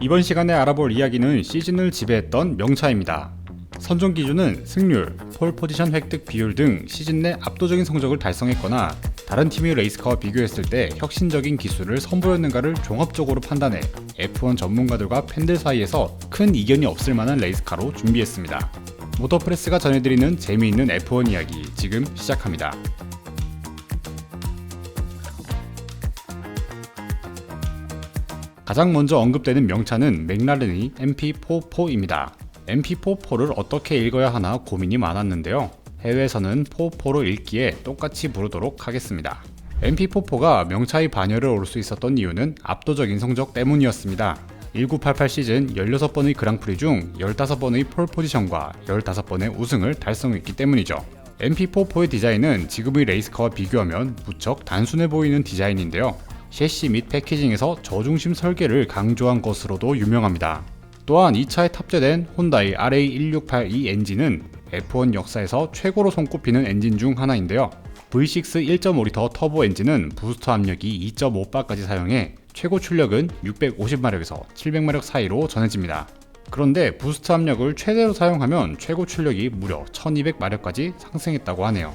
이번 시간에 알아볼 이야기는 시즌을 지배했던 명차입니다. 선정 기준은 승률, 폴 포지션 획득 비율 등 시즌 내 압도적인 성적을 달성했거나 다른 팀의 레이스카와 비교했을 때 혁신적인 기술을 선보였는가를 종합적으로 판단해 F1 전문가들과 팬들 사이에서 큰 이견이 없을 만한 레이스카로 준비했습니다. 모터프레스가 전해드리는 재미있는 F1 이야기 지금 시작합니다. 가장 먼저 언급되는 명차는 맥라렌의 MP44입니다. MP44를 어떻게 읽어야 하나 고민이 많았는데요. 해외에서는 44로 읽기에 똑같이 부르도록 하겠습니다. MP44가 명차의 반열을 오를 수 있었던 이유는 압도적인 성적 때문이었습니다. 1988 시즌 16번의 그랑프리 중 15번의 폴 포지션과 15번의 우승을 달성했기 때문이죠. MP44의 디자인은 지금의 레이스카와 비교하면 무척 단순해 보이는 디자인인데요. 셰시 및 패키징에서 저중심 설계를 강조한 것으로도 유명합니다. 또한 이 차에 탑재된 혼다의 RA1682 엔진은 F1 역사에서 최고로 손꼽히는 엔진 중 하나인데요. V6 1.5L 터보 엔진은 부스터 압력이 2.5바까지 사용해 최고 출력은 650마력에서 700마력 사이로 전해집니다. 그런데 부스터 압력을 최대로 사용하면 최고 출력이 무려 1200마력까지 상승했다고 하네요.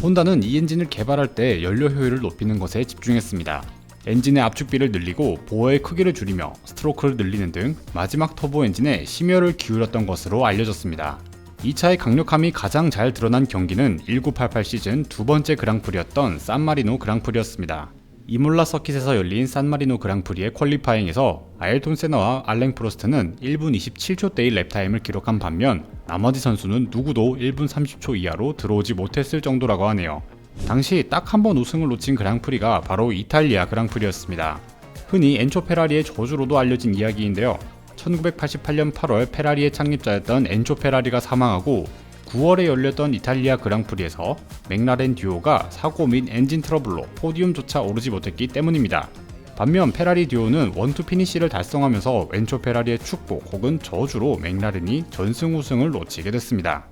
혼다는 이 엔진을 개발할 때 연료 효율을 높이는 것에 집중했습니다. 엔진의 압축비를 늘리고 보어의 크기를 줄이며 스트로크를 늘리는 등 마지막 터보 엔진에 심혈을 기울였던 것으로 알려졌습니다. 이 차의 강력함이 가장 잘 드러난 경기는 1988 시즌 두 번째 그랑프리였던 산마리노 그랑프리였습니다. 이몰라 서킷에서 열린 산마리노 그랑프리의 퀄리파잉에서 아일톤 세나와 알랭 프로스트는 1분 27초대의 랩타임을 기록한 반면 나머지 선수는 누구도 1분 30초 이하로 들어오지 못했을 정도라고 하네요. 당시 딱 한 번 우승을 놓친 그랑프리가 바로 이탈리아 그랑프리였습니다. 흔히 엔초 페라리의 저주로도 알려진 이야기인데요. 1988년 8월 페라리의 창립자였던 엔초 페라리가 사망하고 9월에 열렸던 이탈리아 그랑프리에서 맥라렌 듀오가 사고 및 엔진 트러블로 포디움조차 오르지 못했기 때문입니다. 반면 페라리 듀오는 원투 피니시를 달성하면서 엔초 페라리의 축복 혹은 저주로 맥라렌이 전승 우승을 놓치게 됐습니다.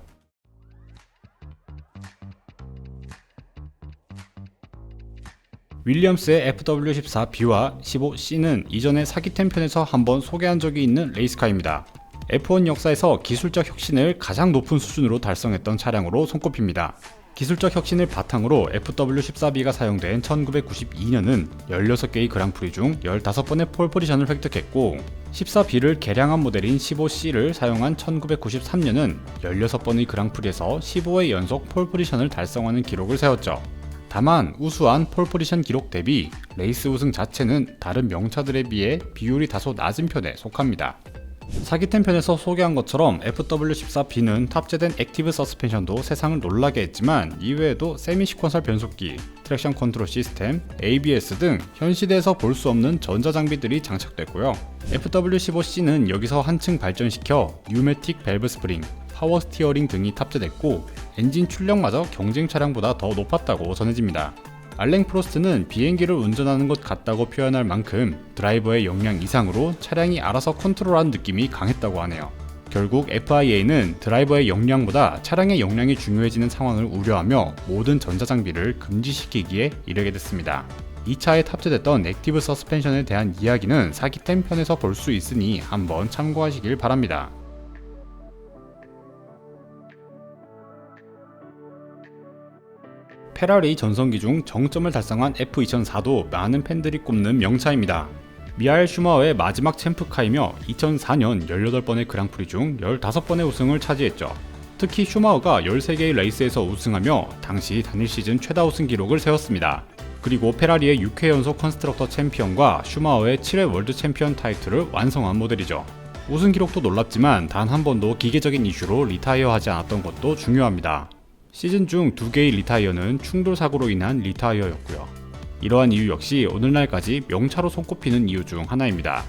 윌리엄스의 FW14B와 15C는 이전에 사기템 편에서 한번 소개한 적이 있는 레이스카입니다. F1 역사에서 기술적 혁신을 가장 높은 수준으로 달성했던 차량으로 손꼽힙니다. 기술적 혁신을 바탕으로 FW14B가 사용된 1992년은 16개의 그랑프리 중 15번의 폴 포지션을 획득했고 14B를 개량한 모델인 15C를 사용한 1993년은 16번의 그랑프리에서 15회 연속 폴 포지션을 달성하는 기록을 세웠죠. 다만 우수한 폴 포지션 기록 대비 레이스 우승 자체는 다른 명차들에 비해 비율이 다소 낮은 편에 속합니다. 사기템 편에서 소개한 것처럼 FW14B는 탑재된 액티브 서스펜션도 세상을 놀라게 했지만 이외에도 세미 시퀀설 변속기, 트랙션 컨트롤 시스템, ABS 등 현 시대에서 볼 수 없는 전자장비들이 장착됐고요. FW15C는 여기서 한층 발전시켜 뉴매틱 밸브 스프링, 파워 스티어링 등이 탑재됐고 엔진 출력마저 경쟁 차량보다 더 높았다고 전해집니다. 알랭 프로스트는 비행기를 운전하는 것 같다고 표현할 만큼 드라이버의 역량 이상으로 차량이 알아서 컨트롤하는 느낌이 강했다고 하네요. 결국 FIA는 드라이버의 역량보다 차량의 역량이 중요해지는 상황을 우려하며 모든 전자장비를 금지시키기에 이르게 됐습니다. 이 차에 탑재됐던 액티브 서스펜션에 대한 이야기는 사기템 편에서 볼 수 있으니 한번 참고하시길 바랍니다. 페라리 전성기 중 정점을 달성한 F2004도 많은 팬들이 꼽는 명차입니다. 미하엘 슈마허의 마지막 챔프카이며 2004년 18번의 그랑프리 중 15번의 우승을 차지했죠. 특히 슈마허가 13개의 레이스에서 우승하며 당시 단일 시즌 최다 우승 기록을 세웠습니다. 그리고 페라리의 6회 연속 컨스트럭터 챔피언과 슈마허의 7회 월드 챔피언 타이틀을 완성한 모델이죠. 우승 기록도 놀랍지만 단 한 번도 기계적인 이슈로 리타이어하지 않았던 것도 중요합니다. 시즌 중 2개의 리타이어는 충돌 사고로 인한 리타이어였고요. 이러한 이유 역시 오늘날까지 명차로 손꼽히는 이유 중 하나입니다.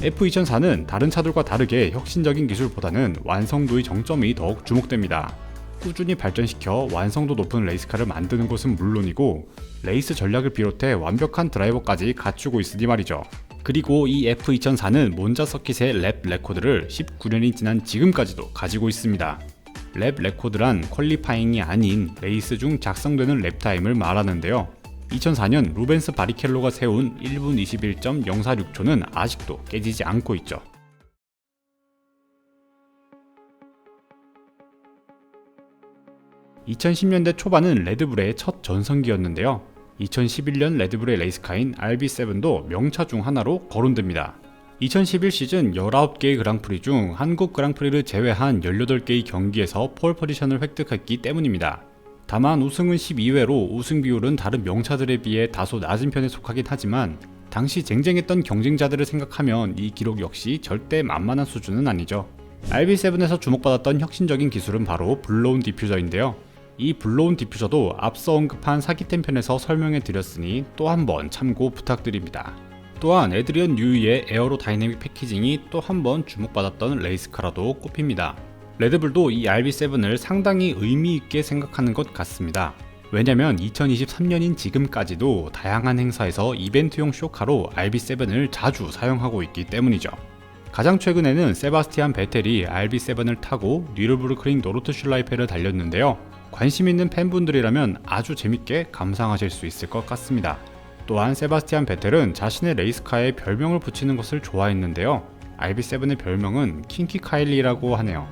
F2004는 다른 차들과 다르게 혁신적인 기술보다는 완성도의 정점이 더욱 주목됩니다. 꾸준히 발전시켜 완성도 높은 레이스카를 만드는 것은 물론이고 레이스 전략을 비롯해 완벽한 드라이버까지 갖추고 있으니 말이죠. 그리고 이 F2004는 몬자 서킷의 랩 레코드를 19년이 지난 지금까지도 가지고 있습니다. 랩 레코드란 퀄리파잉이 아닌 레이스 중 작성되는 랩타임을 말하는데요. 2004년 루벤스 바리켈로가 세운 1분 21.046초는 아직도 깨지지 않고 있죠. 2010년대 초반은 레드불의 첫 전성기였는데요. 2011년 레드불의 레이스카인 RB7도 명차 중 하나로 거론됩니다. 2011 시즌 19개의 그랑프리 중 한국 그랑프리를 제외한 18개의 경기에서 폴 포지션을 획득했기 때문입니다. 다만 우승은 12회로 우승 비율은 다른 명차들에 비해 다소 낮은 편에 속하긴 하지만 당시 쟁쟁했던 경쟁자들을 생각하면 이 기록 역시 절대 만만한 수준은 아니죠. RB7에서 주목받았던 혁신적인 기술은 바로 블로운 디퓨저인데요. 이 블로운 디퓨저도 앞서 언급한 사기템 편에서 설명해 드렸으니 또 한번 참고 부탁드립니다. 또한 에드리언 뉴이의 에어로다이내믹 패키징이 또 한번 주목받았던 레이스카라도 꼽힙니다. 레드불도 이 RB7을 상당히 의미있게 생각하는 것 같습니다. 왜냐면 2023년인 지금까지도 다양한 행사에서 이벤트용 쇼카로 RB7을 자주 사용하고 있기 때문이죠. 가장 최근에는 세바스티안 베텔이 RB7을 타고 뉘르부르크링 노르트슐라이페를 달렸는데요. 관심 있는 팬분들이라면 아주 재밌게 감상하실 수 있을 것 같습니다. 또한 세바스티안 베텔은 자신의 레이스카에 별명을 붙이는 것을 좋아했는데요. RB7의 별명은 킹키 카일리라고 하네요.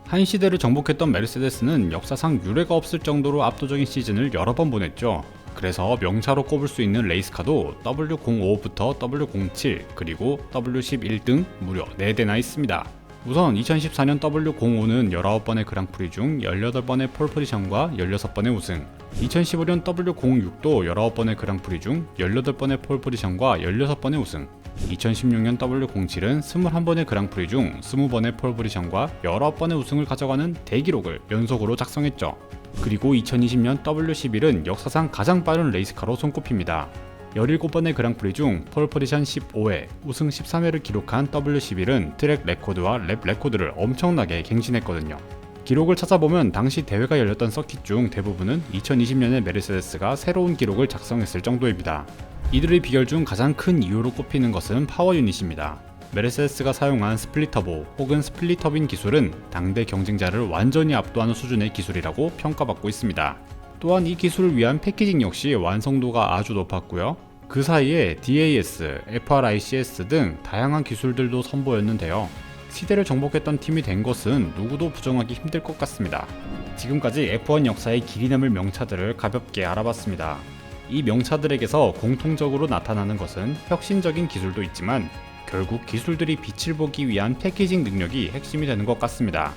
한 시대를 정복했던 메르세데스는 역사상 유례가 없을 정도로 압도적인 시즌을 여러 번 보냈죠. 그래서 명차로 꼽을 수 있는 레이스카도 W05부터 W07 그리고 W11 등 무려 4대나 있습니다. 우선 2014년 W05는 19번의 그랑프리 중 18번의 폴포지션과 16번의 우승, 2015년 W06도 19번의 그랑프리 중 18번의 폴포지션과 16번의 우승, 2016년 W07은 21번의 그랑프리 중 20번의 폴포지션과 19번의 우승을 가져가는 대기록을 연속으로 작성했죠. 그리고 2020년 W11은 역사상 가장 빠른 레이스카로 손꼽힙니다. 17번의 그랑프리 중 폴포지션 15회, 우승 13회를 기록한 W11은 트랙 레코드와 랩 레코드를 엄청나게 갱신했거든요. 기록을 찾아보면 당시 대회가 열렸던 서킷 중 대부분은 2020년에 메르세데스가 새로운 기록을 작성했을 정도입니다. 이들의 비결 중 가장 큰 이유로 꼽히는 것은 파워 유닛입니다. 메르세데스가 사용한 스플리터보 혹은 스플리터빈 기술은 당대 경쟁자를 완전히 압도하는 수준의 기술이라고 평가받고 있습니다. 또한 이 기술을 위한 패키징 역시 완성도가 아주 높았고요. 그 사이에 DAS, FRICS 등 다양한 기술들도 선보였는데요. 시대를 정복했던 팀이 된 것은 누구도 부정하기 힘들 것 같습니다. 지금까지 F1 역사의 길이 남을 명차들을 가볍게 알아봤습니다. 이 명차들에게서 공통적으로 나타나는 것은 혁신적인 기술도 있지만 결국 기술들이 빛을 보기 위한 패키징 능력이 핵심이 되는 것 같습니다.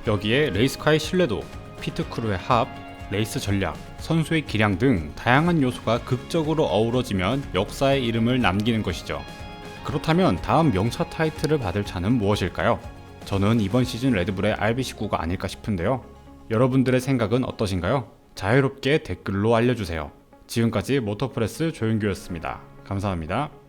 여기에 레이스카의 신뢰도, 피트크루의 합, 레이스 전략, 선수의 기량 등 다양한 요소가 극적으로 어우러지면 역사의 이름을 남기는 것이죠. 그렇다면 다음 명차 타이틀을 받을 차는 무엇일까요? 저는 이번 시즌 레드불의 RB19가 아닐까 싶은데요. 여러분들의 생각은 어떠신가요? 자유롭게 댓글로 알려주세요. 지금까지 모터프레스 조윤규였습니다. 감사합니다.